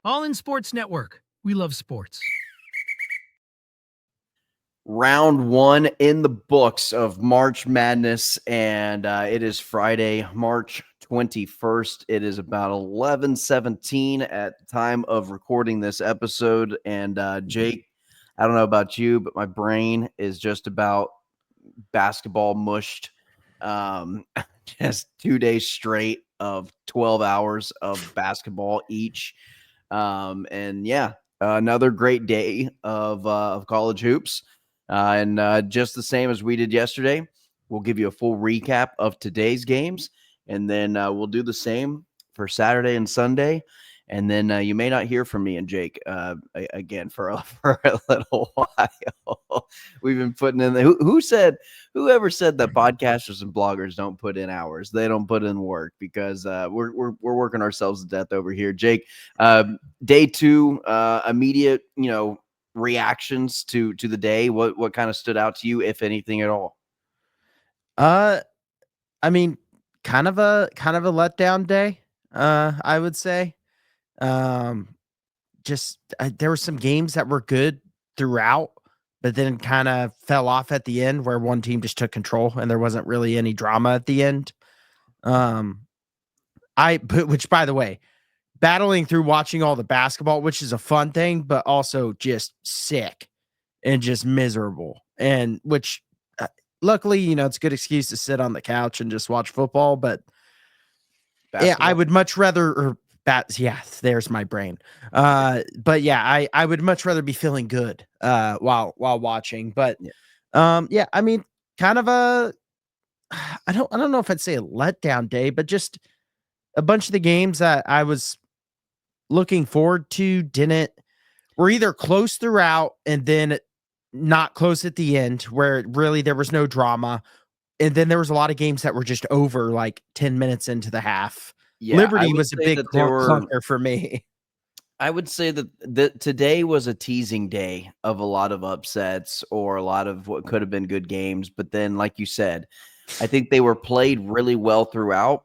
All in Sports Network. We love sports. Round one in the books of March Madness, and it is Friday, March 21st. It is about 11:17 at the time of recording this episode. And Jake, I don't know about you, but my brain is just about basketball mushed. Just 2 days straight of 12 hours of basketball each. And yeah, another great day of college hoops. And just the same as we did yesterday, we'll give you a full recap of today's games, and then we'll do the same for Saturday and Sunday. And then you may not hear from me and Jake again for a little while. We've been putting in whoever said that podcasters and bloggers don't put in hours? They don't put in work because we're working ourselves to death over here. Jake, day two, immediate, reactions to the day. What kind of stood out to you, if anything at all? I mean, kind of a letdown day, I would say. There were some games that were good throughout, but then kind of fell off at the end where one team just took control and there wasn't really any drama at the end. Which, by the way, battling through watching all the basketball, which is a fun thing, but also just sick and just miserable. And which, luckily, it's a good excuse to sit on the couch and just watch football. But yeah, I would much rather. There's my brain. But yeah, I would much rather be feeling good while watching. But I mean, kind of I don't know if I'd say a letdown day, but just a bunch of the games that I was looking forward to were either close throughout and then not close at the end, where really there was no drama, and then there was a lot of games that were just over like 10 minutes into the half. Yeah, Liberty was a big clunker for me. I would say that today was a teasing day of a lot of upsets or a lot of what could have been good games. But then, like you said, I think they were played really well throughout.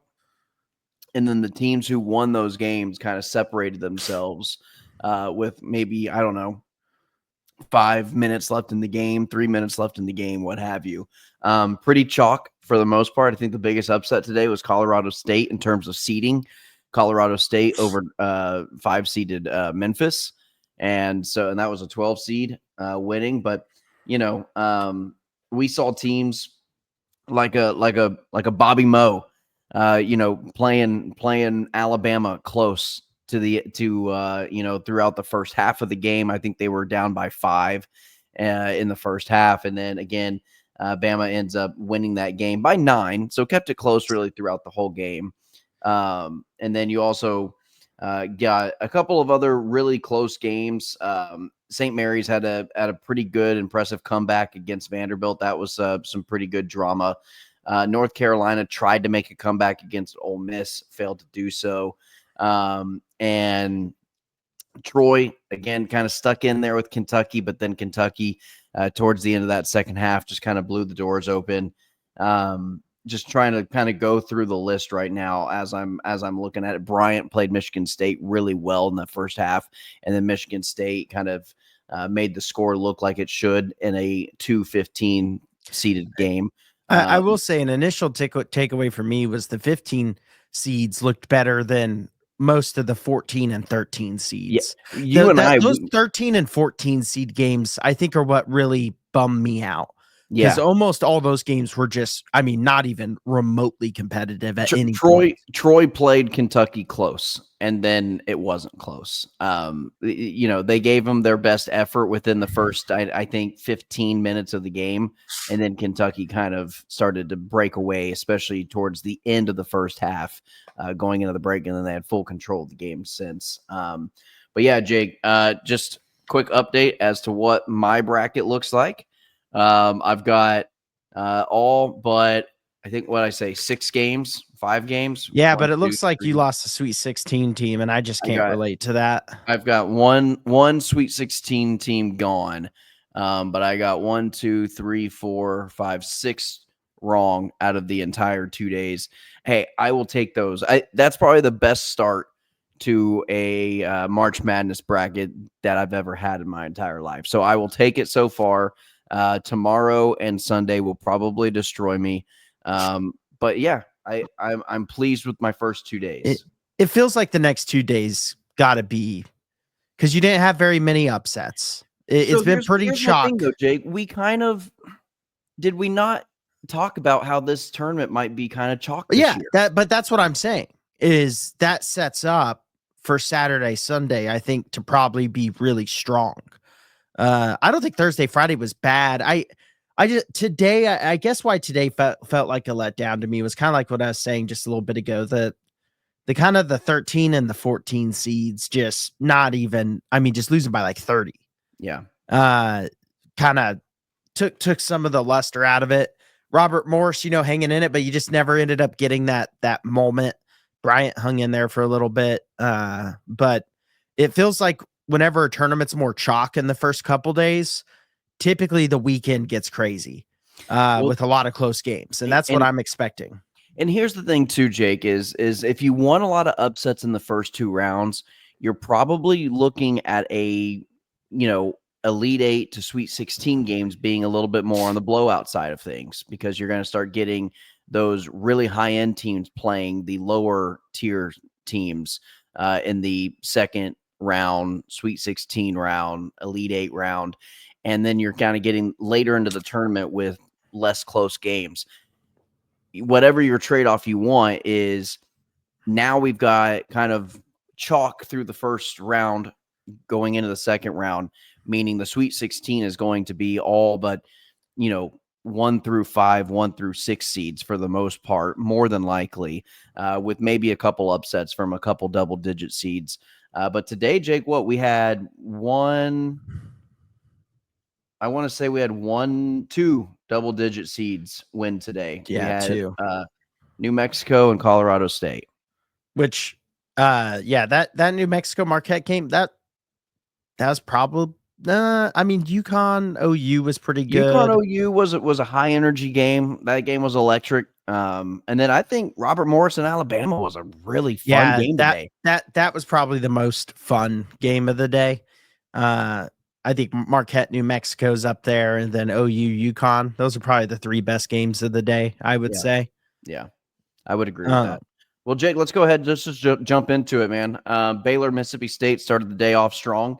And then the teams who won those games kind of separated themselves with maybe, I don't know, 5 minutes left in the game, 3 minutes left in the game, what have you. Pretty chalk for the most part. I think the biggest upset today was Colorado State in terms of seeding. Colorado State over 5-seeded Memphis. And that was a 12 seed winning. But, we saw teams like a Bobby Moe, playing Alabama close throughout the first half of the game. I think they were down by 5 in the first half. And then again, Bama ends up winning that game by 9. So kept it close really throughout the whole game. And then you also got a couple of other really close games. St. Mary's had a pretty good, impressive comeback against Vanderbilt. That was some pretty good drama. North Carolina tried to make a comeback against Ole Miss, failed to do so. And Troy, again, kind of stuck in there with Kentucky, but then Kentucky towards the end of that second half just kind of blew the doors open. Just trying to kind of go through the list right now as I'm looking at it. Bryant played Michigan State really well in the first half, and then Michigan State kind of made the score look like it should in a 2-15 seeded game. I will say an initial takeaway for me was the 15 seeds looked better than most of the 14 and 13 seeds. Yeah, those 13 and 14 seed games, I think, are what really bummed me out. Because almost all those games were just, not even remotely competitive at any point. Troy played Kentucky close, and then it wasn't close. They gave them their best effort within the first, I think, 15 minutes of the game, and then Kentucky kind of started to break away, especially towards the end of the first half, going into the break, and then they had full control of the game since. But yeah, Jake, just quick update as to what my bracket looks like. I've got all but I think 5 games. Yeah, but it looks like you lost the Sweet 16 team, and I just can't relate to that. I've got one Sweet 16 team gone, but I got 1, 2, 3, 4, 5, 6 wrong out of the entire 2 days. Hey, I will take those. That's probably the best start to a March Madness bracket that I've ever had in my entire life. So I will take it so far. Tomorrow and Sunday will probably destroy me. But yeah, I'm pleased with my first 2 days. It feels like the next 2 days got to be because you didn't have very many upsets. It's been pretty here's my thing, chalk. though, Jake. We kind of did we not talk about how this tournament might be kind of chalk this Yeah, year? but that's what I'm saying is that sets up for Saturday, Sunday, I think, to probably be really strong. I don't think Thursday, Friday was bad. I just today, I guess why today felt like a letdown to me was kind of like what I was saying just a little bit ago. The kind of the 13 and the 14 seeds just not even, I mean, just losing by like 30. Yeah. Kind of took some of the luster out of it. Robert Morse, hanging in it, but you just never ended up getting that moment. Bryant hung in there for a little bit. But it feels like whenever a tournament's more chalk in the first couple days, typically the weekend gets crazy with a lot of close games. And that's what I'm expecting. And here's the thing too, Jake, is if you want a lot of upsets in the first 2 rounds, you're probably looking at a, Elite 8 to Sweet 16 games being a little bit more on the blowout side of things, because you're going to start getting those really high-end teams playing the lower tier teams in the second round, Sweet 16 round, Elite 8 round, and then you're kind of getting later into the tournament with less close games. Whatever your trade-off you want is, now we've got kind of chalk through the first round going into the second round, meaning the Sweet 16 is going to be all but, 1 through 5, 1 through 6 seeds for the most part, more than likely, with maybe a couple upsets from a couple double-digit seeds. But today, Jake, we had I want to say we had 2 double-digit seeds win today. Yeah, we had 2. New Mexico and Colorado State. Which, that New Mexico Marquette game, that was probably, I mean, UConn OU was pretty good. UConn OU was a high energy game. That game was electric. And then I think Robert Morris in Alabama was a really fun game today. That was probably the most fun game of the day. I think Marquette, New Mexico's up there, and then OU, UConn. Those are probably the 3 best games of the day, I would say. Yeah, I would agree with that. Well, Jake, let's go ahead and just jump into it, man. Baylor, Mississippi State started the day off strong.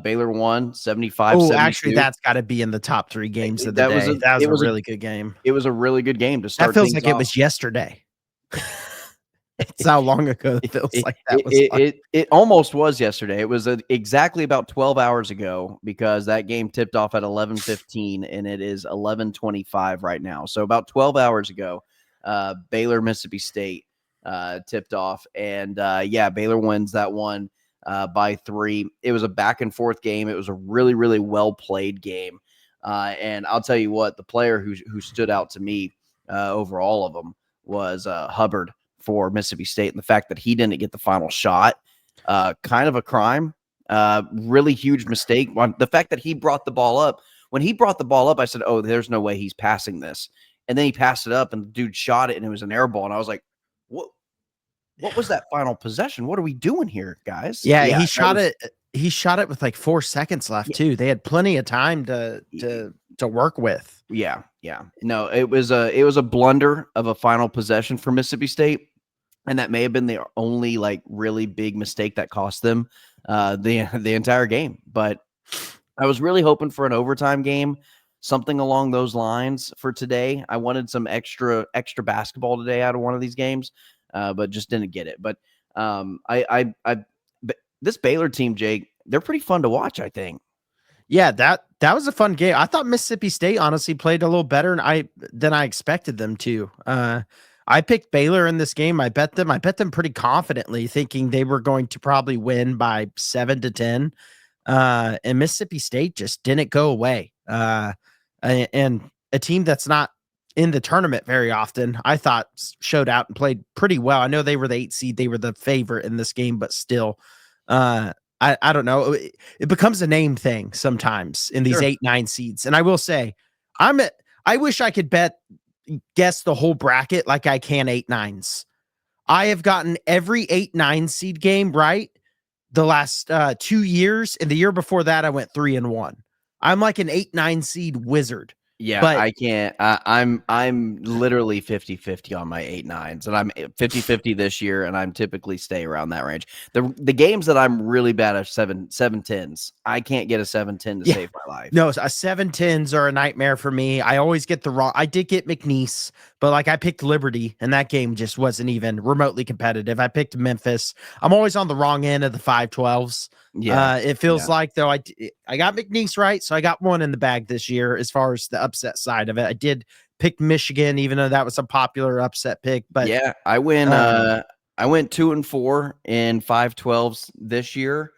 Baylor won 75. Oh, actually, that's got to be in the top 3 games of the day. That was a really good game. It was a really good game to start. That feels like it was yesterday. It's how long ago it feels like that was. It almost was yesterday. It was exactly about 12 hours ago, because that game tipped off at 11:15 and it is 11:25 right now. So about 12 hours ago, Baylor, Mississippi State tipped off, and Baylor wins that one by 3. It was a back and forth game. It was a really, really well played game. And I'll tell you what, the player who stood out to me over all of them was Hubbard for Mississippi State. And the fact that he didn't get the final shot, kind of a crime, really huge mistake. The fact that he brought the ball up, when he brought the ball up, I said, oh, there's no way he's passing this. And then he passed it up and the dude shot it and it was an air ball. And I was like, what was that final possession? What are we doing here, guys? Yeah, he shot it. He shot it with like 4 seconds left too. They had plenty of time to work with. Yeah. No, it was a blunder of a final possession for Mississippi State, and that may have been the only like really big mistake that cost them the entire game. But I was really hoping for an overtime game, something along those lines for today. I wanted some extra basketball today out of one of these games, but just didn't get it. But this Baylor team, Jake, they're pretty fun to watch, I think. Yeah, that was a fun game. I thought Mississippi State honestly played a little better than I expected them to. I picked Baylor in this game. I bet them pretty confidently, thinking they were going to probably win by 7-10. And Mississippi State just didn't go away. And a team that's not in the tournament very often, I thought showed out and played pretty well. I know they were the 8 seed. They were the favorite in this game, but still, I don't know. It becomes a name thing sometimes in these 8-9 seeds. And I will say, I wish I could guess the whole bracket like I can 8-9s. I have gotten every 8-9 seed game right the last 2 years, and the year before that I went 3-1. I'm like an 8-9 seed wizard. Yeah, But I can't. I'm literally 50-50 on my 8-9s, and I'm 50-50 this year, and I'm typically stay around that range. The games that I'm really bad at 7-10s. I can't get a 7-10 to Yeah. save my life. No, 7-10s are a nightmare for me. I always get the wrong. I did get McNeese, but like I picked Liberty, and that game just wasn't even remotely competitive. I picked Memphis. I'm always on the wrong end of the 5-12s. Yeah, It feels like though I got McNeese right, so I got one in the bag this year as far as the upset side of it. I did pick Michigan, even though that was a popular upset pick. But yeah. I went 2-4 in 5-12s this year.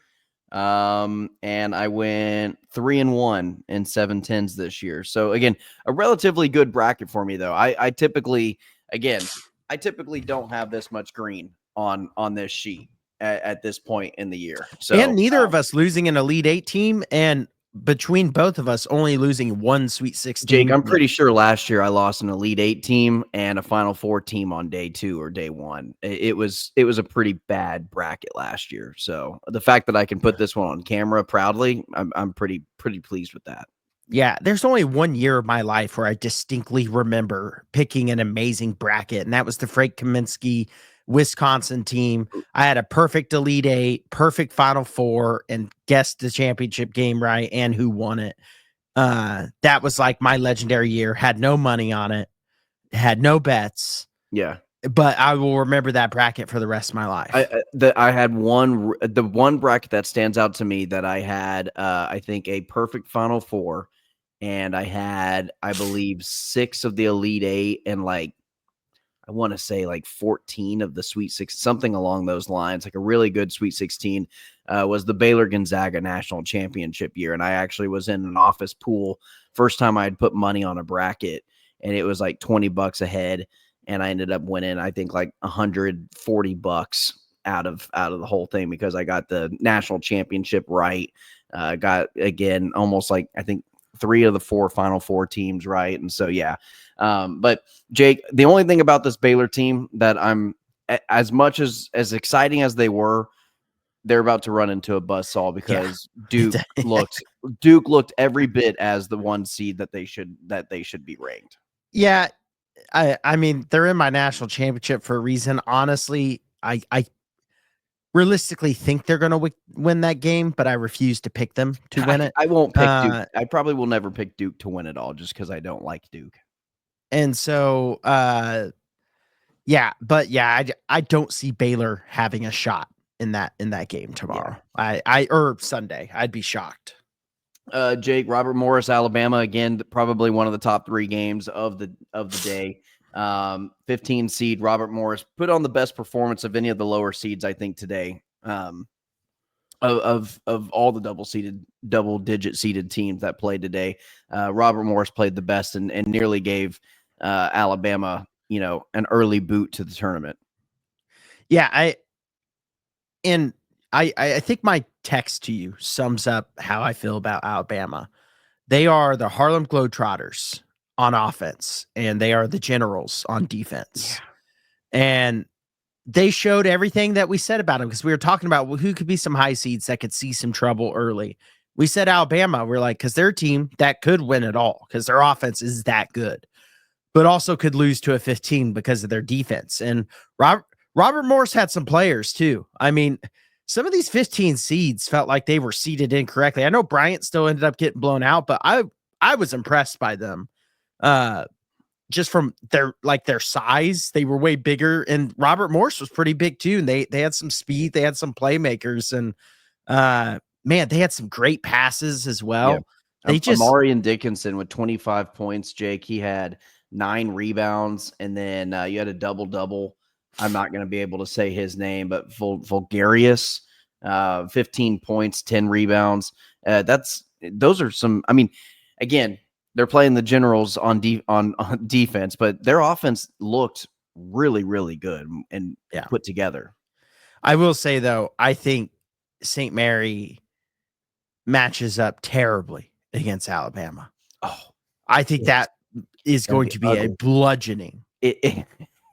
And I went 3-1 in 7-10s this year. So again, a relatively good bracket for me though. I typically don't have this much green on this sheet at this point in the year. So and neither of us losing an Elite Eight team, and between both of us only losing one Sweet 16. Jake, I'm pretty sure last year I lost an Elite Eight team and a Final Four team on day 2 or day 1. It was a pretty bad bracket last year. So the fact that I can put this one on camera proudly, I'm pretty pleased with that. Yeah, there's only 1 year of my life where I distinctly remember picking an amazing bracket, and that was the Frank Kaminsky Wisconsin team. I had a perfect Elite Eight, perfect Final Four, and guessed the championship game right and who won it. That was like my legendary year. Had no money on it, had no bets. Yeah. But I will remember that bracket for the rest of my life. I had the one bracket that stands out to me that I had, I think a perfect Final Four, and I had, I believe, 6 of the Elite Eight and like, I want to say like 14 of the Sweet 6, something along those lines. Like a really good Sweet 16 was the Baylor Gonzaga National Championship year. And I actually was in an office pool. First time I had put money on a bracket, and it was like $20 a head. And I ended up winning, I think, like $140 out of the whole thing because I got the national championship right. Got, again, almost like, I think, 3 of the 4 Final Four teams right. And so, yeah. But Jake, the only thing about this Baylor team that I'm as much as exciting as they were, they're about to run into a buzzsaw because Duke looked every bit as the 1 seed that they should be ranked. Yeah. I mean, they're in my national championship for a reason. Honestly, I realistically think they're going to win that game, but I refuse to pick them to win it. I won't pick Duke. I probably will never pick Duke to win it all just because I don't like Duke. And so, I don't see Baylor having a shot in that game tomorrow. Yeah. Or Sunday. I'd be shocked. Jake, Robert Morris, Alabama, again, probably one of the top 3 games of the day. 15 seed Robert Morris put on the best performance of any of the lower seeds, I think, today. Of all the double digit seeded teams that played today, Robert Morris played the best and nearly gave Alabama, an early boot to the tournament. Yeah, I think my text to you sums up how I feel about Alabama. They are the Harlem Globetrotters on offense, and they are the Generals on defense. Yeah. And they showed everything that we said about them because we were talking about who could be some high seeds that could see some trouble early. We said Alabama. We're like, because they're a team that could win it all because their offense is that good, but also could lose to a 15 because of their defense. And Robert Morris had some players too. I mean, some of these 15 seeds felt like they were seeded incorrectly. I know Bryant still ended up getting blown out, but I was impressed by them. Just from their size, they were way bigger, and Robert Morris was pretty big too. And they had some speed, they had some playmakers, and man, they had some great passes as well. Yeah. They just Amarian Dickinson with 25 points, Jake. He had 9 rebounds, and then you had a double. I'm not going to be able to say his name, but Vulgarius, 15 points, 10 rebounds. Those are some. I mean, again, they're playing the Generals on defense, but their offense looked really, really good and put together. I will say though, I think St. Mary matches up terribly against Alabama. Oh, I think that is going to be ugly. A bludgeoning.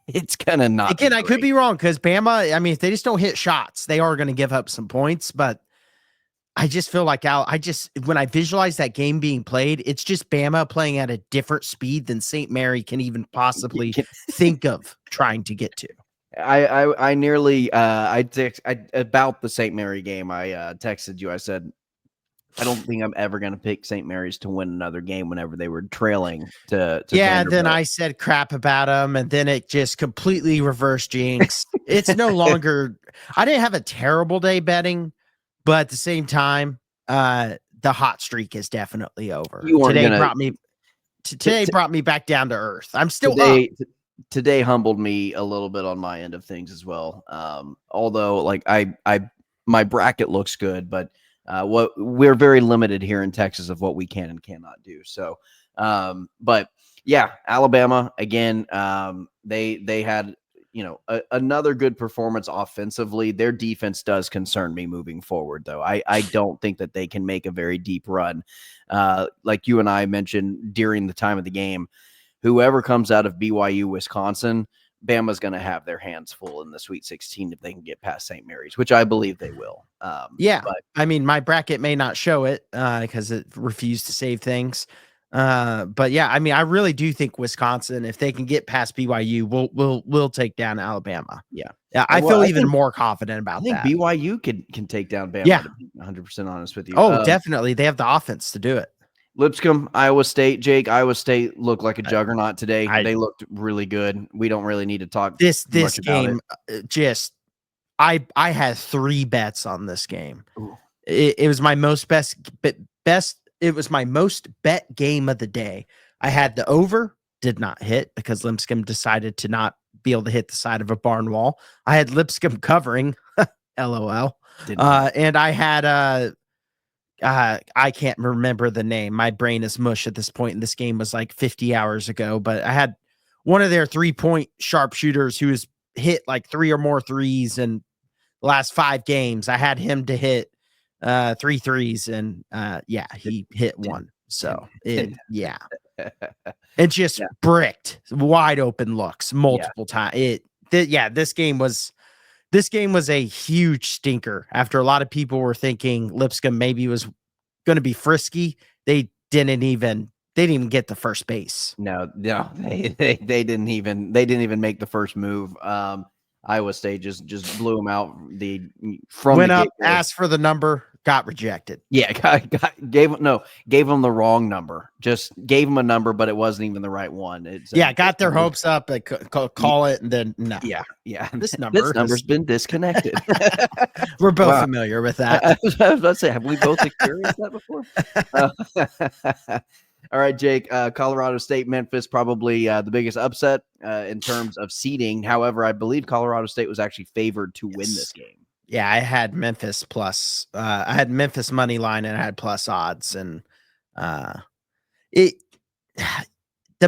it's gonna not. Again, be I could great. be wrong because Bama, I mean, if they just don't hit shots, they are going to give up some points. But I just feel like when I visualize that game being played, it's just Bama playing at a different speed than St. Mary can even possibly think of trying to get to. I nearly about the St. Mary game. I texted you. I said I don't think I'm ever going to pick St. Mary's to win another game whenever they were trailing to Yeah, then Vanderbilt. I said crap about them, and then it just completely reversed jinx. It's no longer. I didn't have a terrible day betting, but at the same time, the hot streak is definitely over. You weren't Today gonna brought me back down to earth. I'm still up. today humbled me a little bit on my end of things as well. Although like my bracket looks good, but what we're very limited here in Texas of what we can and cannot do. So, but yeah, Alabama again. They had another good performance offensively. Their defense does concern me moving forward, though. I don't think that they can make a very deep run. Like you and I mentioned during the time of the game, whoever comes out of BYU, Wisconsin, Bama's going to have their hands full in the Sweet 16 if they can get past St. Mary's, which I believe they will. Yeah, but I mean, my bracket may not show it because it refused to save things. But yeah, I mean, I really do think Wisconsin, if they can get past BYU, will take down Alabama. yeah, I well, feel I even think, more confident I about think that. BYU can take down Bama. Yeah. To be 100% honest with you. Oh, definitely, they have the offense to do it. Lipscomb, Iowa State. Jake, Iowa State looked like a juggernaut today. They looked really good. We don't really need to talk This much about game. Just I had 3 bets on this game. Ooh. It was my most best. It was my most bet game of the day. I had the over, did not hit because Lipscomb decided to not be able to hit the side of a barn wall. I had Lipscomb covering, LOL. And I had I can't remember the name. My brain is mush at this point, and this game was like 50 hours ago. But I had one of their 3-point sharpshooters who has hit like 3 or more threes in the last 5 games. I had him to hit 3 threes, and yeah, he hit one. So it just bricked wide open looks multiple times. This game was a huge stinker. After a lot of people were thinking Lipscomb maybe was going to be frisky, they didn't even get the first base. No, they didn't even make the first move. Iowa State just blew them out. Went up, asked for the number, got rejected. Yeah, gave them the wrong number. Just gave them a number, but it wasn't even the right one. Got their hopes up. They call it, and then no. Yeah. This number's been disconnected. We're both familiar with that. I was about to say, have we both experienced that before? All right, Jake. Colorado State, Memphis, probably the biggest upset in terms of seeding. However, I believe Colorado State was actually favored to win this game. Yeah, I had Memphis plus. I had Memphis money line, and I had plus odds, and the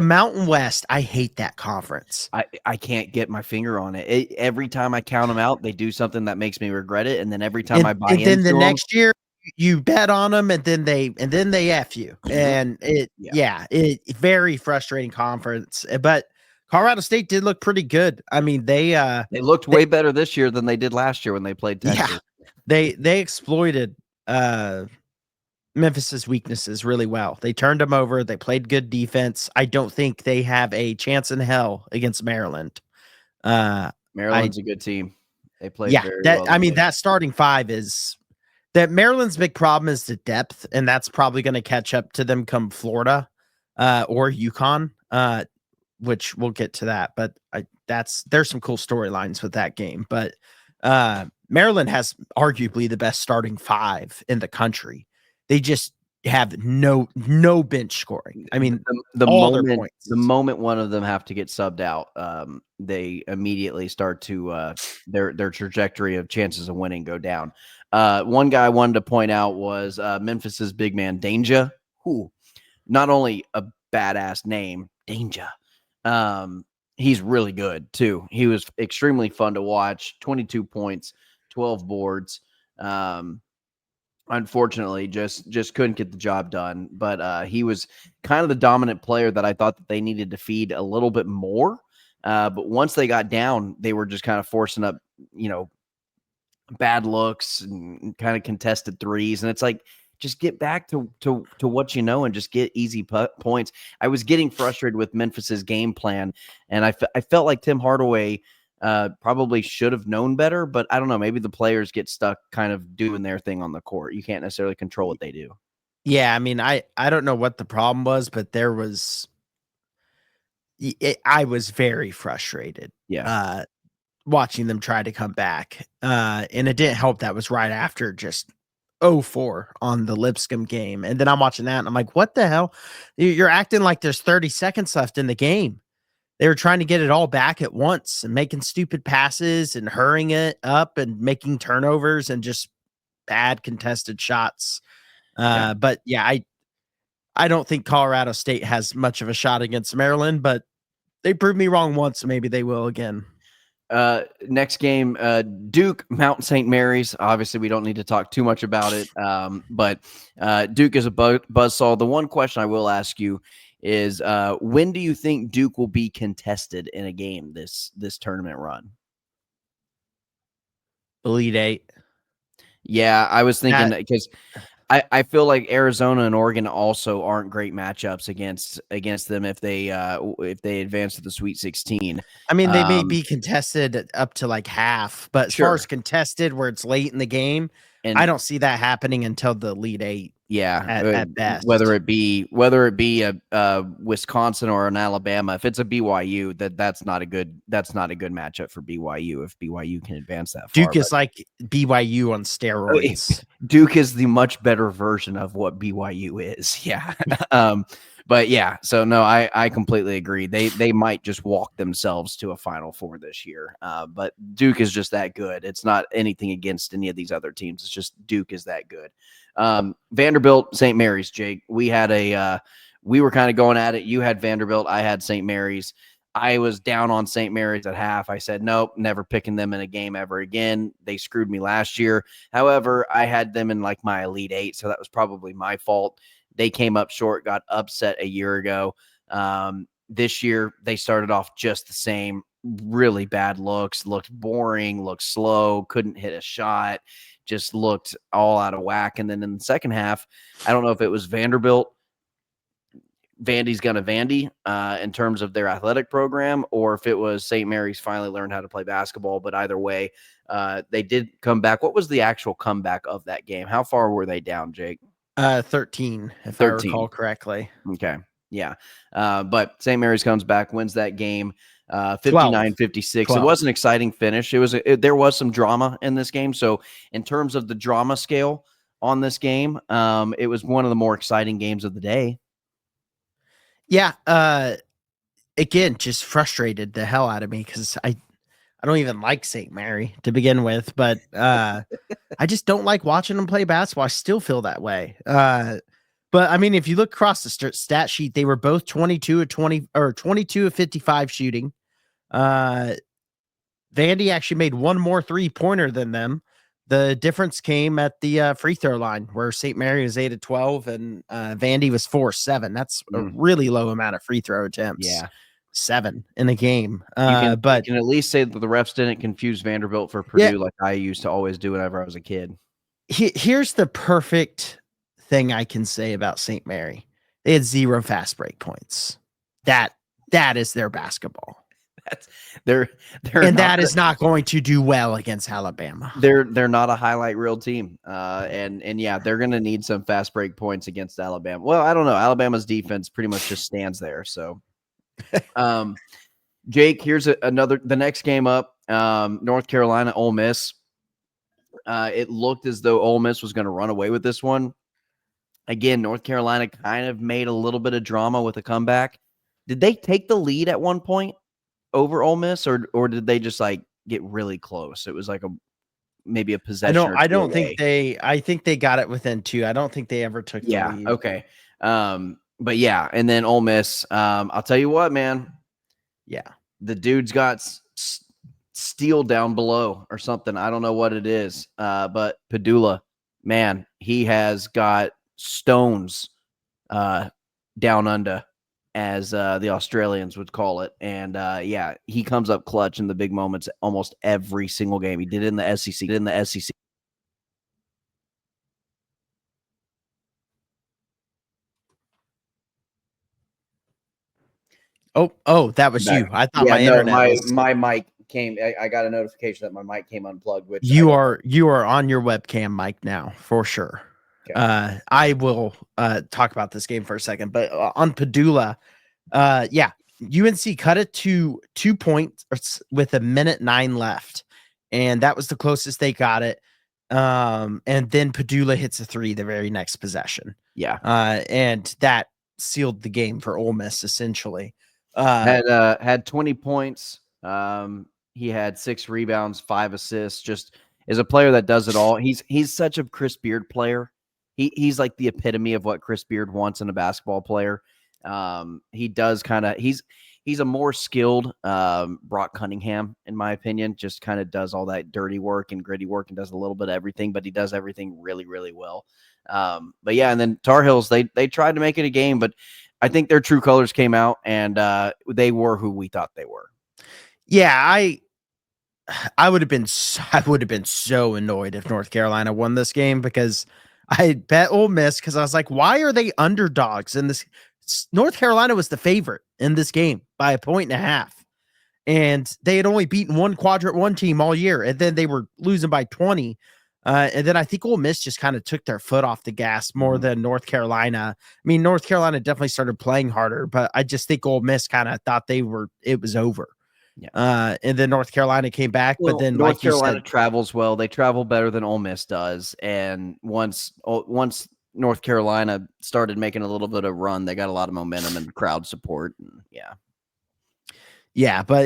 Mountain West. I hate that conference. I can't get my finger on it. Every time I count them out, they do something that makes me regret it, and then every time I buy into them, then the next year you bet on them, and then they F you, and it's very frustrating conference. But Colorado State did look pretty good. I mean, they looked way better this year than they did last year when they played Texas. Yeah, they exploited Memphis's weaknesses really well. They turned them over. They played good defense. I don't think they have a chance in hell against Maryland. Maryland's a good team. They played very well. I mean, that starting 5 is that Maryland's big problem is the depth, and that's probably going to catch up to them come Florida or UConn, which we'll get to that. But there's some cool storylines with that game. But Maryland has arguably the best starting 5 in the country. They just have no bench scoring. I mean, the moment one of them have to get subbed out, they immediately start to their trajectory of chances of winning go down. One guy I wanted to point out was Memphis's big man Danger, who not only a badass name, Danger. He's really good too. He was extremely fun to watch. 22 points, 12 boards. Unfortunately, just couldn't get the job done. But he was kind of the dominant player that I thought that they needed to feed a little bit more. But once they got down, they were just kind of forcing up, bad looks and kind of contested threes. And it's like, just get back to what you know and just get easy points. I was getting frustrated with Memphis's game plan, and I felt like Tim Hardaway probably should have known better, but I don't know. Maybe the players get stuck kind of doing their thing on the court. You can't necessarily control what they do. Yeah, I mean, I don't know what the problem was, but I was very frustrated. Yeah. Watching them try to come back. And it didn't help that was right after just 0-4 on the Lipscomb game. And then I'm watching that and I'm like, what the hell? You're acting like there's 30 seconds left in the game. They were trying to get it all back at once and making stupid passes and hurrying it up and making turnovers and just bad contested shots. But yeah, I don't think Colorado State has much of a shot against Maryland, but they proved me wrong once, so maybe they will again. Next game, Duke, Mount St. Mary's. Obviously, we don't need to talk too much about it. But Duke is a buzzsaw. The one question I will ask you is, when do you think Duke will be contested in a game this tournament run? Elite Eight. Yeah, I was thinking because I feel like Arizona and Oregon also aren't great matchups against them if they advance to the Sweet 16. I mean, they may be contested up to like half, but as far as contested where it's late in the game, and I don't see that happening until the Elite Eight. Yeah, at best. Whether it be a Wisconsin or an Alabama, if it's a BYU, that's not a good matchup for BYU if BYU can advance that far. Duke is like BYU on steroids. Duke is the much better version of what BYU is. Yeah. But yeah, so no, I completely agree. They might just walk themselves to a Final Four this year. But Duke is just that good. It's not anything against any of these other teams. It's just Duke is that good. Vanderbilt, St. Mary's, Jake. We were kind of going at it. You had Vanderbilt. I had St. Mary's. I was down on St. Mary's at half. I said, nope, never picking them in a game ever again. They screwed me last year. However, I had them in like my Elite Eight, so that was probably my fault. They came up short, got upset a year ago. This year, they started off just the same. Really bad looks, looked boring, looked slow, couldn't hit a shot, just looked all out of whack. And then in the second half, I don't know if it was Vanderbilt. Vandy's gonna Vandy in terms of their athletic program, or if it was St. Mary's finally learned how to play basketball. But either way, they did come back. What was the actual comeback of that game? How far were they down, Jake? 13, if 13. I recall correctly. Okay. Yeah. But St. Mary's comes back, wins that game 59-56. It was an exciting finish. There was some drama in this game. So in terms of the drama scale on this game, it was one of the more exciting games of the day. Yeah. Again, just frustrated the hell out of me because I don't even like St. Mary to begin with, but I just don't like watching them play basketball. I still feel that way. But I mean, if you look across the stat sheet, they were both 22 of 20 or 22 of 55 shooting. Vandy actually made one more 3-pointer than them. The difference came at the free throw line where St. Mary was 8 of 12 and Vandy was 4 of 7. That's a really low amount of free throw attempts. Yeah. 7 in a game. But you can at least say that the refs didn't confuse Vanderbilt for Purdue like I used to always do whenever I was a kid. Here's the perfect thing I can say about St. Mary. They had 0 fast break points. That is their basketball. That is not going to do well against Alabama. They're not a highlight reel team. And yeah, they're going to need some fast break points against Alabama. Well, I don't know. Alabama's defense pretty much just stands there. So, Jake, here's the next game up. North Carolina, Ole Miss. It looked as though Ole Miss was going to run away with this one. Again, North Carolina kind of made a little bit of drama with a comeback. Did they take the lead at one point over Ole Miss, or did they just like get really close? It was like maybe a possession. I don't think I think they got it within 2. I don't think they ever took the lead. Okay. But yeah, and then Ole Miss, I'll tell you what, man. Yeah. The dude's got steel down below or something. I don't know what it is. But Padula, man, he has got stones down under. as the Australians would call it. And yeah, he comes up clutch in the big moments almost every single game. He did it in the SEC. Oh, that was you. I thought my internet was. My mic came. I got a notification that my mic came unplugged. Which You are on your webcam mic now for sure. Okay. I will talk about this game for a second, but on Padula, yeah, UNC cut it to 2 points with 1:09 left, and that was the closest they got it. And then Padula hits a 3 the very next possession. Yeah, and that sealed the game for Ole Miss essentially. had 20 points. He had 6 rebounds, 5 assists. Just is a player that does it all. He's such a Chris Beard player. He's like the epitome of what Chris Beard wants in a basketball player. He does kind of he's a more skilled Brock Cunningham, in my opinion. Just kind of does all that dirty work and gritty work and does a little bit of everything, but he does everything really, really well. But yeah, and then Tar Heels, they tried to make it a game, but I think their true colors came out, and they were who we thought they were. Yeah, I would have been so annoyed if North Carolina won this game because I bet Ole Miss because I was like, why are they underdogs in this? North Carolina was the favorite in this game by 1.5 points, and they had only beaten one quadrant one team all year, and then they were losing by 20. And then I think Ole Miss just kind of took their foot off the gas more than North Carolina. I mean, North Carolina definitely started playing harder, but I just think Ole Miss kind of thought it was over. Yeah. And then North Carolina came back, but then North like Carolina you said, travels well. They travel better than Ole Miss does. And once North Carolina started making a little bit of run, they got a lot of momentum and crowd support. And yeah, but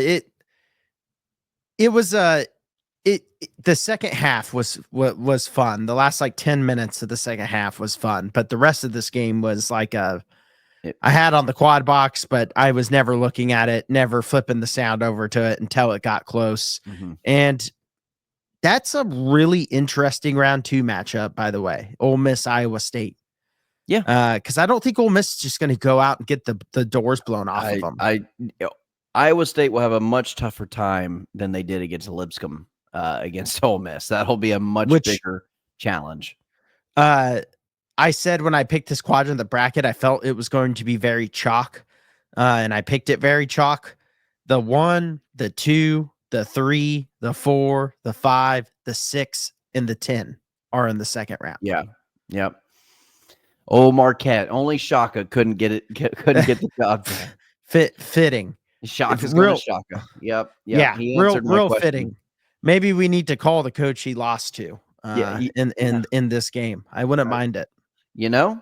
it was the second half was fun. The last like 10 minutes of the second half was fun, but the rest of this game was like I had on the quad box, but I was never looking at it, never flipping the sound over to it until it got close. And that's a really interesting round 2 matchup, by the way. Ole Miss, Iowa State. Yeah. Because I don't think Ole Miss is just going to go out and get the doors blown off of them. Iowa State will have a much tougher time than they did against Lipscomb against Ole Miss. That'll be a much bigger challenge. I said when I picked this quadrant, the bracket, I felt it was going to be very chalk, and I picked it very chalk. The 1, the 2, the 3, the 4, the 5, the 6, and the 10 are in the second round. Yeah. Yep. Oh, Marquette. Only Shaka couldn't get the job done. Fitting. Shaka's going to Shaka. Yep. Yeah. He answered my real question. fitting. Maybe we need to call the coach he lost to in this game. I wouldn't mind it. You know,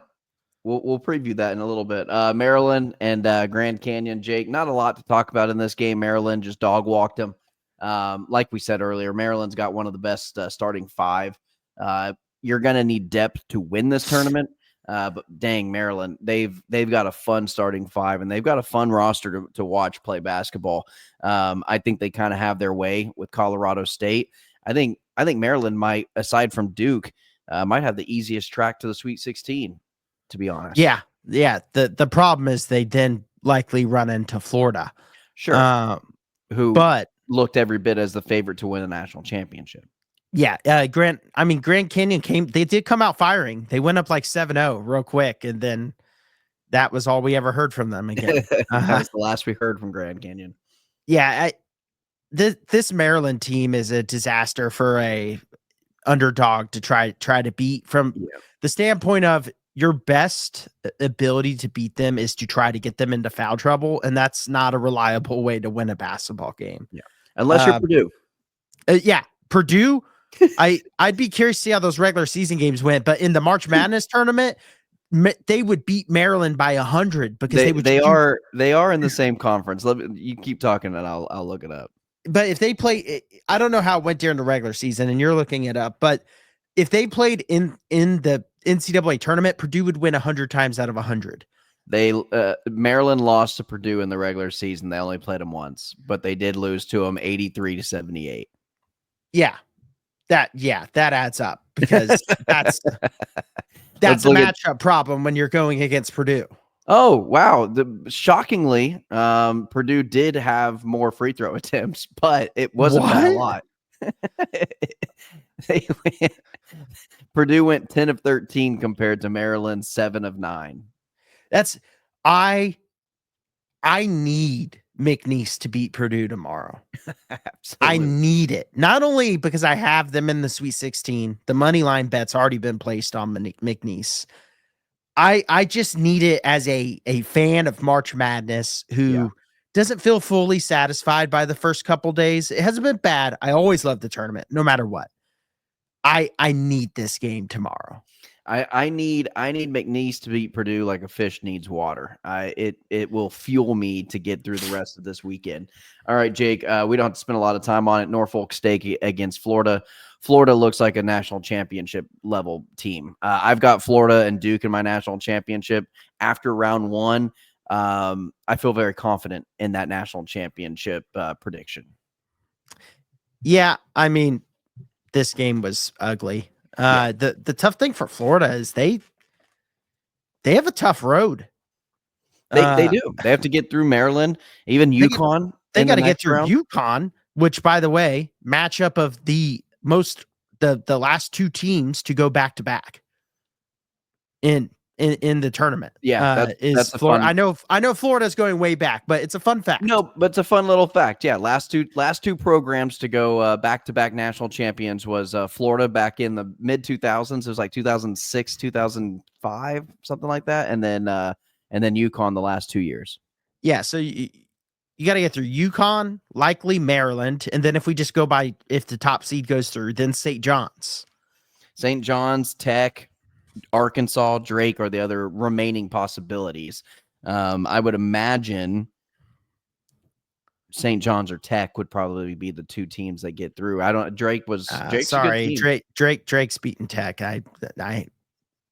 we'll preview that in a little bit. Maryland and Grand Canyon, Jake. Not a lot to talk about in this game. Maryland just dog walked them. Like we said earlier, Maryland's got one of the best starting 5. You're going to need depth to win this tournament. But dang, Maryland, they've got a fun starting 5, and they've got a fun roster to watch play basketball. I think they kind of have their way with Colorado State. I think Maryland might, aside from Duke, might have the easiest track to the Sweet 16, to be honest. Yeah. The problem is they then likely run into Florida. Sure. Who but looked every bit as the favorite to win a national championship. Yeah. Grand Canyon they did come out firing. They went up like 7-0 real quick, and then that was all we ever heard from them again. That was the last we heard from Grand Canyon. Yeah. This Maryland team is a disaster for a underdog to try to beat from the standpoint of your best ability to beat them is to try to get them into foul trouble. And that's not a reliable way to win a basketball game. Yeah. Unless you're Purdue. Purdue. I'd be curious to see how those regular season games went, but in the March Madness tournament, they would beat Maryland by 100 because they are in the same conference. You keep talking and I'll look it up. But if they play, I don't know how it went during the regular season, and you're looking it up. But if they played in the NCAA tournament, Purdue would win 100 times out of 100. Maryland lost to Purdue in the regular season. They only played them once, but they did lose to them 83-78. Yeah, that adds up because that's a matchup problem when you're going against Purdue. Oh, wow. Shockingly, Purdue did have more free throw attempts, but it wasn't by a What? lot. They went, Purdue went 10 of 13 compared to Maryland 7 of 9. That's I need McNeese to beat Purdue tomorrow. I Absolutely. need it. Not only because I have them in the Sweet 16, the money line bet's already been placed on McNeese. I just need it as a fan of March Madness Yeah. who doesn't feel fully satisfied by the first couple days. It hasn't been bad. I always love the tournament, no matter what. I need this game tomorrow. I need McNeese to beat Purdue like a fish needs water. It will fuel me to get through the rest of this weekend. All right, Jake. We don't have to spend a lot of time on it. Norfolk State against Florida. Florida looks like a national championship level team. I've got Florida and Duke in my national championship after round one. I feel very confident in that national championship prediction. Yeah, I mean, this game was ugly. The tough thing for Florida is they have a tough road. They do. They have to get through Maryland, even UConn. They got to get through round. UConn, which, by the way, matchup of the last two teams to go back to back in the tournament. Yeah, that's a Florida. fun. I know Florida's going way back, but it's a fun fact. No, but it's a fun little fact. Yeah, last two programs to go back to back national champions was Florida back in the mid 2000s. It was like 2006, 2005, something like that, and then UConn the last 2 years. Yeah, so you got to get through UConn, likely Maryland, and then if we just go by if the top seed goes through, then St. John's. St. John's, Tech, Arkansas, Drake are the other remaining possibilities. I would imagine St. John's or Tech would probably be the two teams that get through. Drake's sorry, Drake's beating Tech.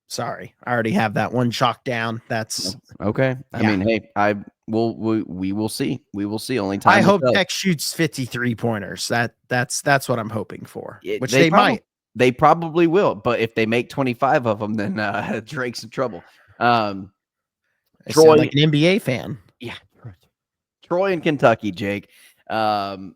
Sorry, I already have that one chalked down. That's okay. I mean, hey, we will see. We will see. Only time. I hope Tech shoots 53 pointers. That's what I'm hoping for. Which they might. They probably will, but if they make 25 of them, then Drake's in trouble. Troy, sound like an NBA fan. Yeah, Troy and Kentucky, Jake. Troy,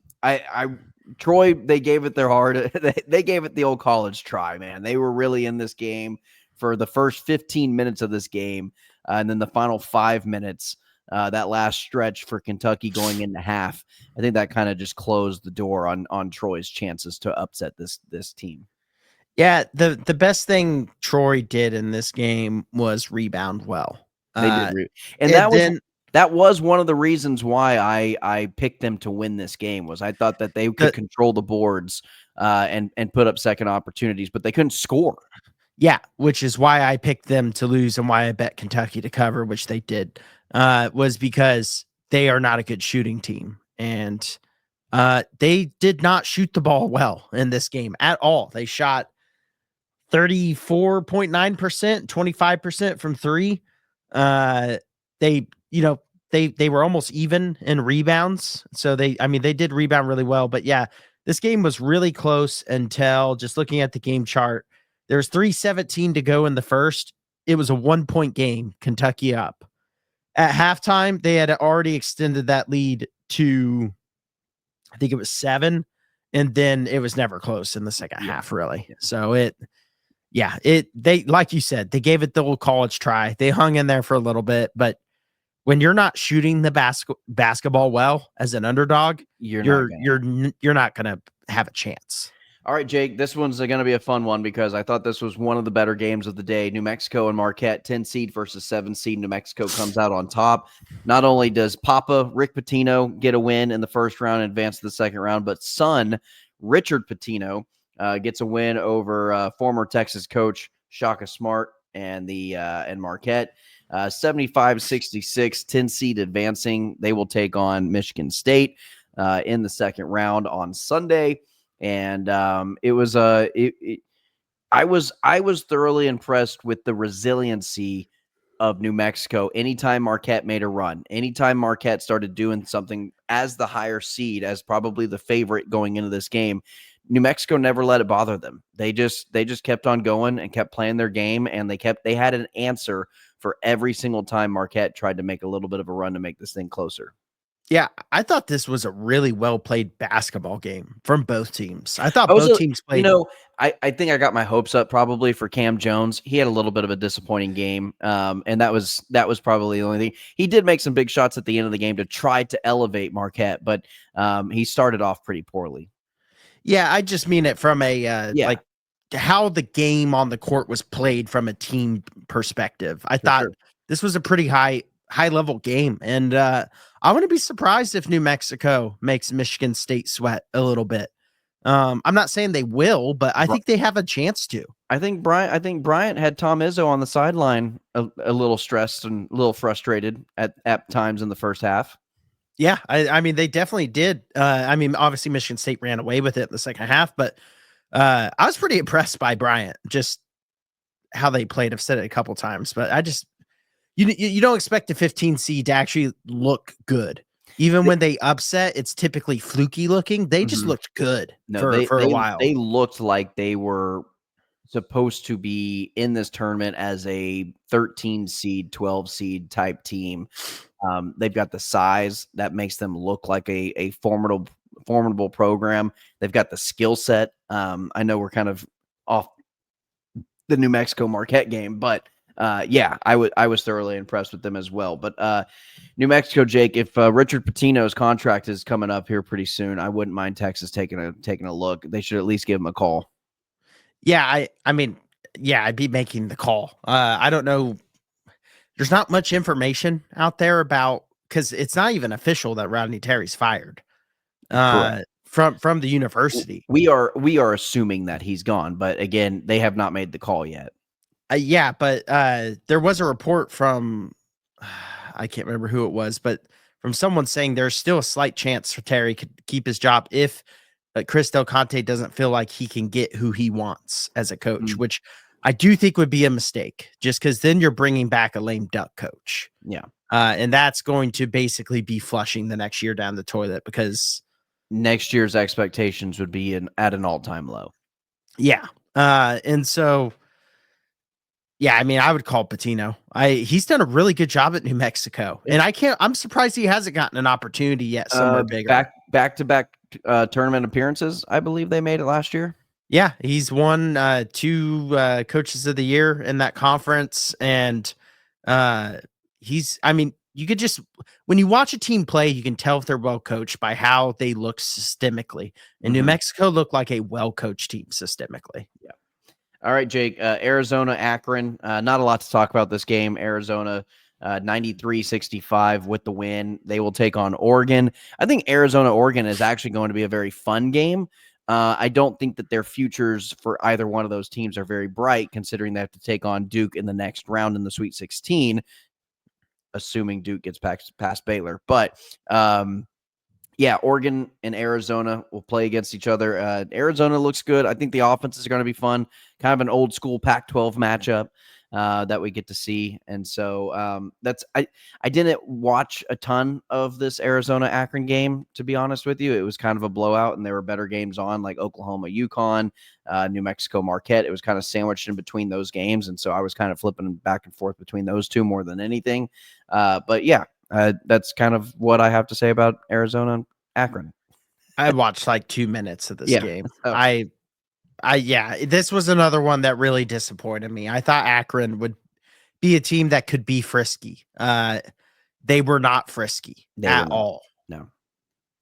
they gave it their heart. They gave it the old college try, man. They were really in this game for the first 15 minutes of this game, and then the final 5 minutes. That last stretch for Kentucky going into half, I think that kind of just closed the door on Troy's chances to upset this team. Yeah, the best thing Troy did in this game was rebound well. They did, and that was one of the reasons why I picked them to win this game. Was I thought that they could control the boards and put up second opportunities, but they couldn't score. Yeah, which is why I picked them to lose and why I bet Kentucky to cover, which they did. Was because they are not a good shooting team, and they did not shoot the ball well in this game at all. They shot 34.9%, 25% from three. They were almost even in rebounds. So they did rebound really well, but yeah, this game was really close until just looking at the game chart. There's 3:17 to go in the first. It was a 1-point game, Kentucky up. At halftime, they had already extended that lead to, I think it was 7, and then it was never close in the second half, really. So they, like you said, they gave it the old college try. They hung in there for a little bit, but when you're not shooting the basketball well as an underdog, you're not gonna have a chance. All right, Jake, this one's going to be a fun one because I thought this was one of the better games of the day. New Mexico and Marquette, 10 seed versus 7 seed. New Mexico comes out on top. Not only does Papa Rick Pitino get a win in the first round and advance to the second round, but son Richard Pitino gets a win over former Texas coach Shaka Smart and Marquette. 75-66, 10 seed advancing. They will take on Michigan State in the second round on Sunday. And I was thoroughly impressed with the resiliency of New Mexico. Anytime Marquette made a run, anytime Marquette started doing something as the higher seed, as probably the favorite going into this game, New Mexico never let it bother them. They just kept on going and kept playing their game, and they had an answer for every single time Marquette tried to make a little bit of a run to make this thing closer. Yeah, I thought this was a really well played basketball game from both teams. I thought Also, both teams played. I think I got my hopes up probably for Cam Jones. He had a little bit of a disappointing game, and that was probably the only thing. He did make some big shots at the end of the game to try to elevate Marquette, but he started off pretty poorly. Yeah, I just mean it from a Yeah. like how the game on the court was played from a team perspective. I thought sure. this was a pretty high level game, and I wouldn't be surprised if New Mexico makes Michigan State sweat a little bit. I'm not saying they will, but I think they have a chance to. I think Bryant had Tom Izzo on the sideline a little stressed and a little frustrated at times in the first half. Yeah, I mean, they definitely did. I mean, obviously Michigan State ran away with it in the second half, but I was pretty impressed by Bryant, just how they played. I've said it a couple times, but I just you don't expect a 15 seed to actually look good. Even when they upset, it's typically fluky looking. They just looked good for a while. They looked like they were supposed to be in this tournament as a 13 seed, 12 seed type team. They've got the size that makes them look like a formidable program. They've got the skill set. I know we're kind of off the New Mexico Marquette game, but yeah, I was thoroughly impressed with them as well. But New Mexico, Jake, if Richard Pitino's contract is coming up here pretty soon, I wouldn't mind Texas taking a look. They should at least give him a call. Yeah, I mean, yeah, I'd be making the call. I don't know. There's not much information out there about, because it's not even official that Rodney Terry's fired from the university. We are assuming that he's gone, but again, they have not made the call yet. Yeah, but there was a report from I can't remember who it was, but from someone saying there's still a slight chance for Terry could keep his job if Chris Del Conte doesn't feel like he can get who he wants as a coach, which I do think would be a mistake, just because then you're bringing back a lame duck coach. Yeah. And that's going to basically be flushing the next year down the toilet, because next year's expectations would be at an all-time low. Yeah. And so, yeah, I mean, I would call Pitino. He's done a really good job at New Mexico, and I'm surprised he hasn't gotten an opportunity yet somewhere bigger. Back-to-back tournament appearances, I believe they made it last year. Yeah, he's won 2 coaches of the year in that conference, and I mean, you could just, when you watch a team play, you can tell if they're well coached by how they look systemically. And New Mexico looked like a well coached team systemically. Yeah. All right, Jake. Arizona, Akron. Not a lot to talk about this game. Arizona 93-65 with the win. They will take on Oregon. I think Arizona-Oregon is actually going to be a very fun game. I don't think that their futures for either one of those teams are very bright, considering they have to take on Duke in the next round in the Sweet 16, assuming Duke gets past Baylor. But yeah, Oregon and Arizona will play against each other. Arizona looks good. I think the offense is going to be fun. Kind of an old school Pac-12 matchup that we get to see. And so I didn't watch a ton of this Arizona-Akron game, to be honest with you. It was kind of a blowout, and there were better games on, like Oklahoma, UConn, New Mexico, Marquette. It was kind of sandwiched in between those games, and so I was kind of flipping back and forth between those two more than anything. But yeah, that's kind of what I have to say about Arizona and Akron. I watched like 2 minutes of this game. Oh. Yeah, this was another one that really disappointed me. I thought Akron would be a team that could be frisky. They were not frisky at all. No.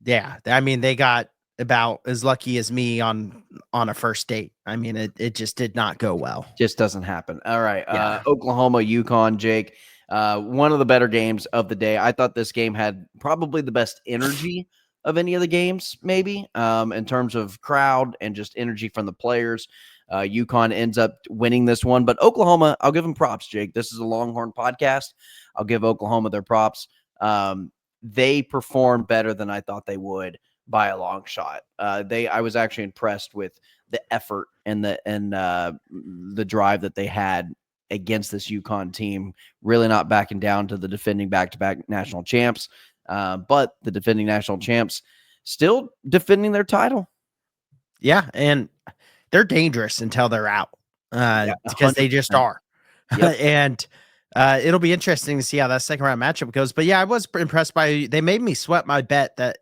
Yeah, I mean, they got about as lucky as me on a first date. I mean, it just did not go well. Just doesn't happen. All right. Yeah. Oklahoma, UConn, Jake. One of the better games of the day. I thought this game had probably the best energy of any of the games, maybe, in terms of crowd and just energy from the players. UConn ends up winning this one, but Oklahoma, I'll give them props, Jake. This is a Longhorn podcast. I'll give Oklahoma their props. They performed better than I thought they would by a long shot. I was actually impressed with the effort and the drive that they had against this UConn team, really not backing down to the defending back-to-back national champs. But the defending national champs still defending their title. Yeah, and they're dangerous until they're out, because they just are. Yep. And It'll be interesting to see how that second round matchup goes. But yeah, I was impressed by. They made me sweat my bet that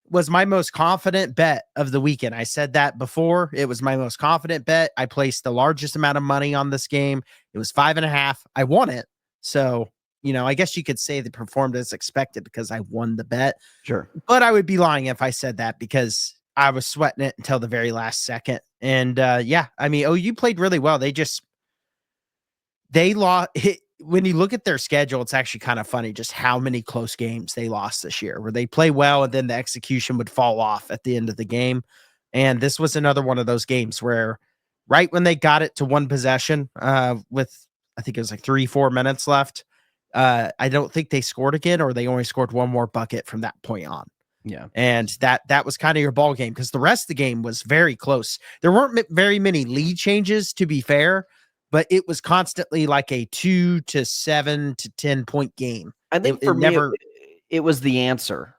was my most confident bet of the weekend. I said that before. It was my most confident bet. I placed the largest amount of money on this game. It was 5.5. I won it. So, I guess you could say they performed as expected because I won the bet. Sure. But I would be lying if I said that because I was sweating it until the very last second. And yeah, I mean, OU played really well. They lost. When you look at their schedule, it's actually kind of funny just how many close games they lost this year, where they play well and then the execution would fall off at the end of the game. And this was another one of those games where right when they got it to one possession with, I think it was like 3-4 minutes left, I don't think they scored again, or they only scored one more bucket from that point on. Yeah. And that was kind of your ball game because the rest of the game was very close. There weren't very many lead changes, to be fair, but it was constantly like a 2 to 7 to 10 point game. I think for me, it was the answer.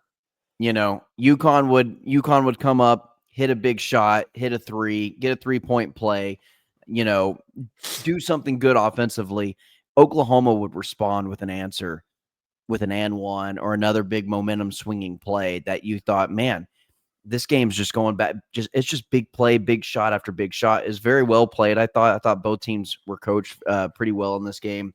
UConn would come up, hit a big shot, hit a three, get a 3-point play, do something good offensively. Oklahoma would respond with an answer, with an and one or another big momentum swinging play that you thought, man, this game's just going back. It's just big play, big shot after big shot. Is very well played. I thought both teams were coached pretty well in this game.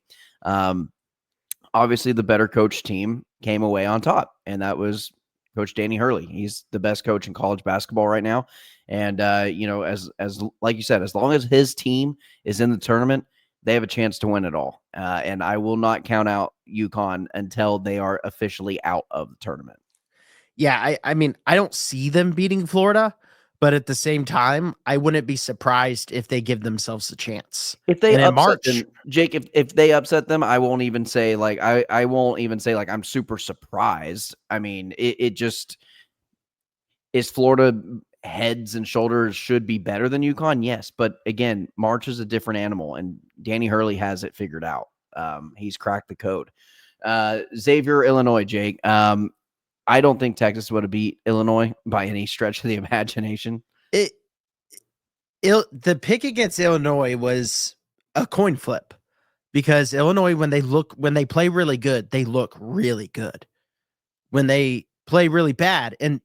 Obviously, the better coached team came away on top, and that was Coach Danny Hurley. He's the best coach in college basketball right now. And as like you said, as long as his team is in the tournament, they have a chance to win it all. And I will not count out UConn until they are officially out of the tournament. Yeah, I mean, I don't see them beating Florida, but at the same time, I wouldn't be surprised if they give themselves a chance. If they upset March, them, Jake, if they upset them, I won't even say like I won't even say like I'm super surprised. I mean, it just is. Florida heads and shoulders should be better than UConn, yes, but again, March is a different animal, and Danny Hurley has it figured out. He's cracked the code. Xavier, Illinois, Jake. I don't think Texas would have beat Illinois by any stretch of the imagination. The pick against Illinois was a coin flip because Illinois, when they play really good, they look really good. When they play really bad, and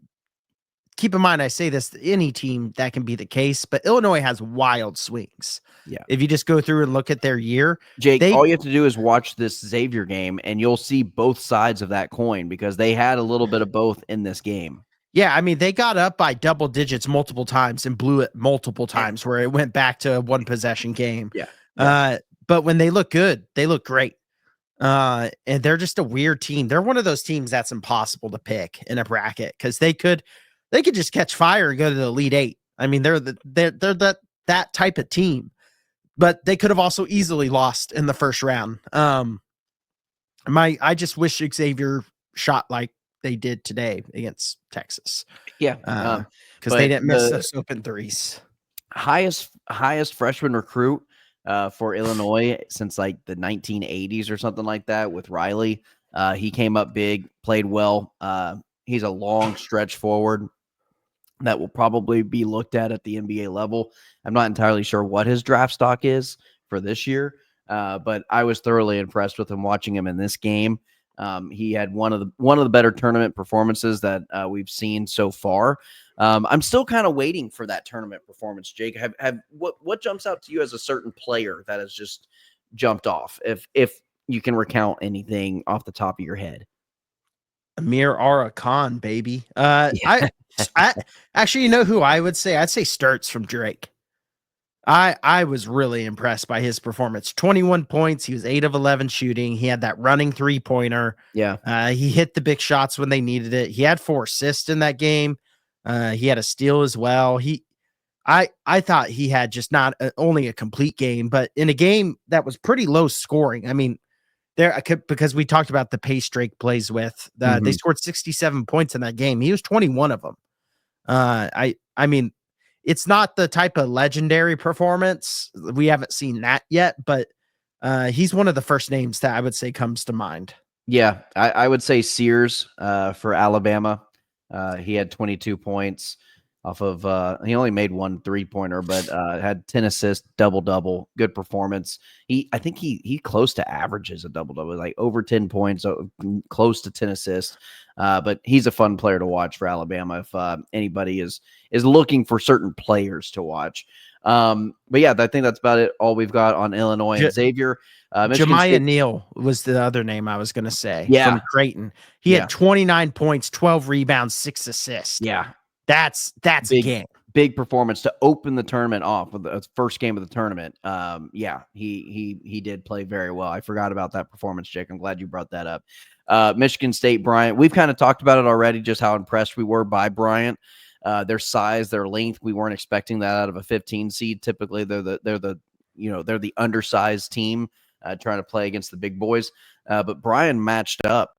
keep in mind, I say this to any team, that can be the case, but Illinois has wild swings. Yeah. If you just go through and look at their year, Jake, all you have to do is watch this Xavier game and you'll see both sides of that coin because they had a little bit of both in this game. Yeah, I mean, they got up by double digits multiple times and blew it multiple times where it went back to a one possession game. Yeah. But when they look good, they look great. And they're just a weird team. They're one of those teams that's impossible to pick in a bracket because they could just catch fire and go to the Elite Eight. I mean, they're that type of team. But they could have also easily lost in the first round. I just wish Xavier shot like they did today against Texas. Yeah, because they didn't miss those open threes. Highest freshman recruit for Illinois since like the 1980s or something like that with Riley. He came up big, played well. He's a long stretch forward that will probably be looked at the NBA level. I'm not entirely sure what his draft stock is for this year, but I was thoroughly impressed with him watching him in this game. He had one of the better tournament performances that we've seen so far. I'm still kind of waiting for that tournament performance, Jake. What jumps out to you as a certain player that has just jumped off? If you can recount anything off the top of your head. Amir Ara Khan, baby. I actually, you know who I would say? I'd say Sturts from Drake. I was really impressed by his performance. 21 points. He was 8 of 11 shooting. He had that running 3-pointer. Yeah. He hit the big shots when they needed it. He had 4 assists in that game. He had a steal as well. I thought he had just not only a complete game, but in a game that was pretty low scoring. I mean, because we talked about the pace Drake plays with. They scored 67 points in that game. He was 21 of them. I mean, it's not the type of legendary performance. We haven't seen that yet, but he's one of the first names that I would say comes to mind. Yeah, I would say Sears for Alabama. He had 22 points. off of he only made 1 3-pointer, but had 10 assists, double, good performance. I think he close to averages a double, like over 10 points, close to 10 assists. But he's a fun player to watch for Alabama if anybody is looking for certain players to watch. But yeah, I think that's about it. All we've got on Illinois and Xavier. Michigan Jemiah State. Neal was the other name I was going to say Yeah. from Creighton. He had 29 points, 12 rebounds, 6 assists. Yeah. That's a game. Big performance to open the tournament off with the first game of the tournament. Yeah, he did play very well. I forgot about that performance, Jake. I'm glad you brought that up. Michigan State, Bryant. We've kind of talked about it already, just how impressed we were by Bryant. Their size, their length. We weren't expecting that out of a 15 seed. Typically, they're the undersized team trying to play against the big boys. But Bryant matched up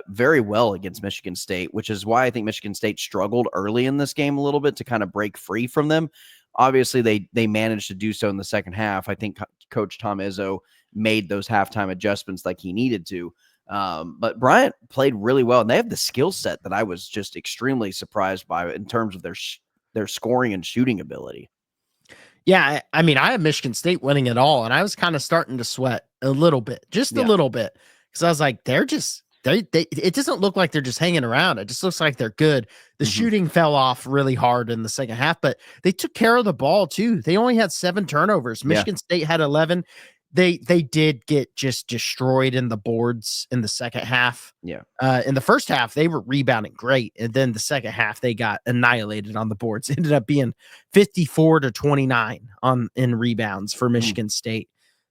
very well against Michigan State, which is why I think Michigan State struggled early in this game a little bit to kind of break free from them. Obviously, they managed to do so in the second half. I think Coach Tom Izzo made those halftime adjustments like he needed to. But Bryant played really well, and they have the skill set that I was just extremely surprised by in terms of their scoring and shooting ability. Yeah, I mean, I have Michigan State winning it all, and I was kind of starting to sweat a little bit, just a little bit, because I was like, it doesn't look like they're just hanging around. It just looks like they're good. The shooting fell off really hard in the second half, but they took care of the ball too. They only had 7 turnovers. Michigan State had 11. They did get just destroyed in the boards in the second half. Yeah. In the first half, they were rebounding great. And then the second half, they got annihilated on the boards. It ended up being 54-29 in rebounds for Michigan State.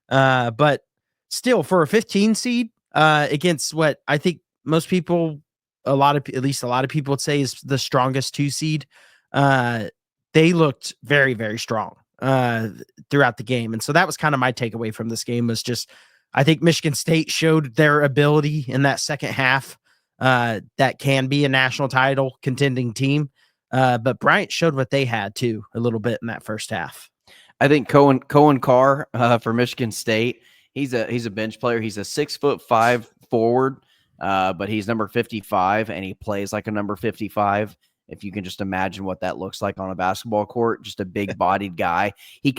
But still, for a 15 seed, against what I think most people, at least a lot of people would say is the strongest 2 seed, they looked very, very strong throughout the game. And so that was kind of my takeaway from this game was just, I think Michigan State showed their ability in that second half that can be a national title contending team. But Bryant showed what they had too a little bit in that first half. I think Cohen Carr for Michigan State, he's a bench player. He's a 6'5" forward, but he's number 55 and he plays like a number 55. If you can just imagine what that looks like on a basketball court, just a big bodied guy. He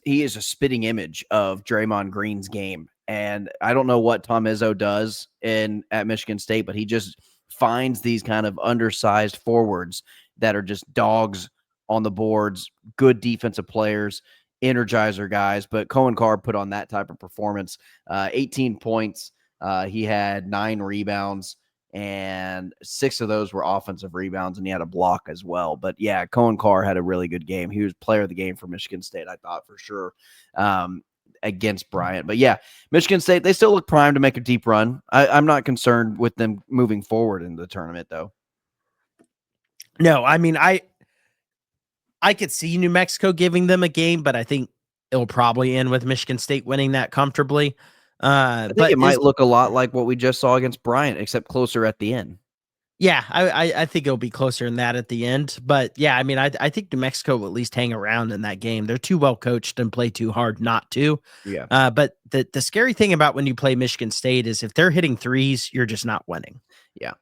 is a spitting image of Draymond Green's game. And I don't know what Tom Izzo does at Michigan State, but he just finds these kind of undersized forwards that are just dogs on the boards, good defensive players, energizer guys. But Cohen Carr put on that type of performance, 18 points. He had 9 rebounds, and 6 of those were offensive rebounds, and he had a block as well. But yeah, Cohen Carr had a really good game. He was player of the game for Michigan State, I thought, for sure, against Bryant. But yeah, Michigan State, they still look primed to make a deep run. I'm not concerned with them moving forward in the tournament, though. No, I mean, I could see New Mexico giving them a game, but I think it'll probably end with Michigan State winning that comfortably. I think it might look a lot like what we just saw against Bryant, except closer at the end. Yeah, I think it'll be closer than that at the end. But yeah, I mean, I think New Mexico will at least hang around in that game. They're too well coached and play too hard not to. Yeah. But the scary thing about when you play Michigan State is if they're hitting threes, you're just not winning. Yeah.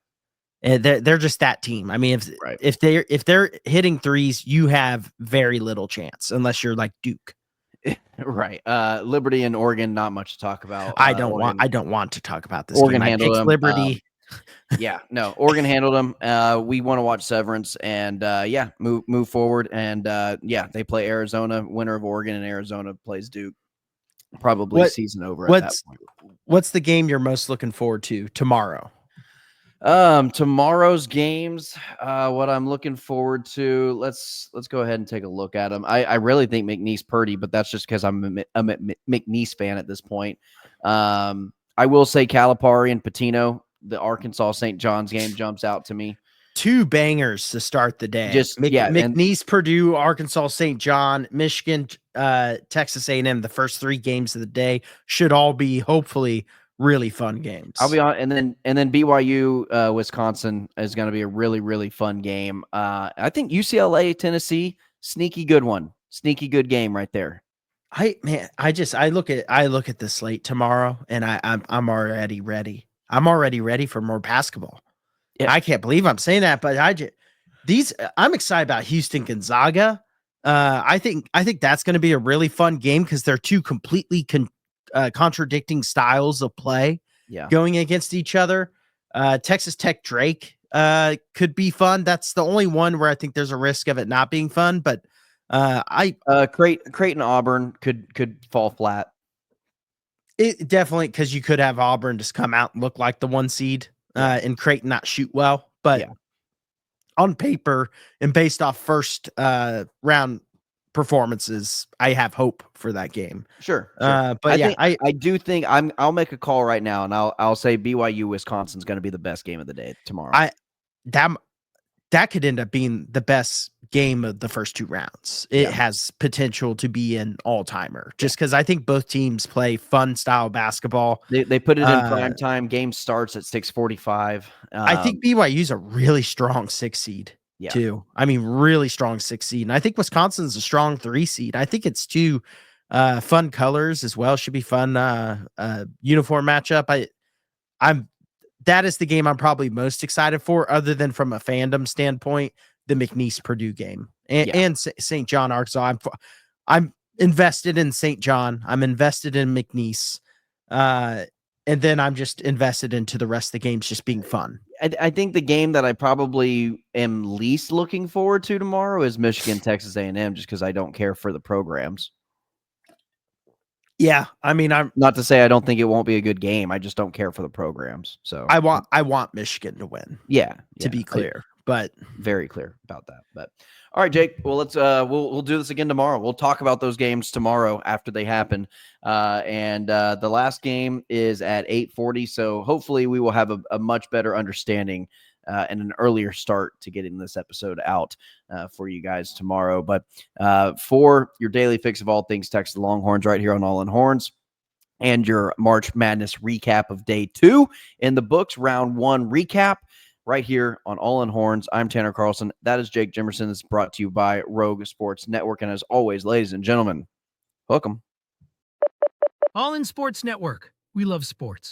And they're just that team. I mean, if they're hitting threes, you have very little chance unless you're like Duke. Right. Liberty and Oregon, not much to talk about. I don't want to talk about this. Oregon game. handled them. Liberty. Yeah, no, Oregon handled them. We want to watch Severance and move forward. And they play Arizona. Winner of Oregon and Arizona plays Duke. Probably season over at that point. What's the game you're most looking forward to tomorrow? Tomorrow's games, what I'm looking forward to, let's go ahead and take a look at them. I really think McNeese Purdy, but that's just because I'm a McNeese fan at this point. I will say Calipari and Patino, the Arkansas St. John's game jumps out to me. 2 bangers to start the day. McNeese, Purdue, Arkansas St. John, Michigan, Texas A&M. The first 3 games of the day should all be hopefully really fun games. I'll be on, and then BYU, Wisconsin is going to be a really, really fun game. I think UCLA, Tennessee, sneaky good one, sneaky good game right there. I look at the slate tomorrow, and I'm already ready. I'm already ready for more basketball. Yeah. I can't believe I'm saying that, but I'm excited about Houston Gonzaga. I think that's going to be a really fun game because they're two completely contradicting styles of play Yeah. going against each other. Texas Tech Drake could be fun. That's the only one where I think there's a risk of it not being fun. But Creighton Auburn could fall flat. It definitely, because you could have Auburn just come out and look like the 1 seed and Creighton not shoot well. But on paper and based off first round performances, I have hope for that game. Sure. But I do think I'll make a call right now, and I'll say BYU Wisconsin's going to be the best game of the day tomorrow. That could end up being the best game of the first 2 rounds. It has potential to be an all-timer just because I think both teams play fun style basketball. They put it in prime time. Game starts at 6:45. I think BYU's a really strong 6 seed too. I mean, really strong 6 seed. And I think Wisconsin's a strong 3 seed. I think it's 2 fun colors as well. Should be fun uniform matchup. That is the game I'm probably most excited for, other than from a fandom standpoint, the McNeese Purdue game and St. John, Arkansas. I'm invested in St. John. I'm invested in McNeese. And then I'm just invested into the rest of the games just being fun. I think the game that I probably am least looking forward to tomorrow is Michigan, Texas A&M, just because I don't care for the programs. Yeah, I mean, I'm not to say I don't think it won't be a good game. I just don't care for the programs. So I want Michigan to win. To be clear, but very clear about that. But all right, Jake. Well, let's we'll do this again tomorrow. We'll talk about those games tomorrow after they happen. And the last game is at 8:40. So hopefully we will have a much better understanding and an earlier start to getting this episode out for you guys tomorrow. But for your daily fix of all things Texas Longhorns right here on All in Horns, and your March Madness recap of day 2 in the books, round 1 recap right here on All in Horns. I'm Tanner Carlson. That is Jake Jimerson. It's brought to you by Rogue Sports Network. And as always, ladies and gentlemen, hook 'em. All in Sports Network. We love sports.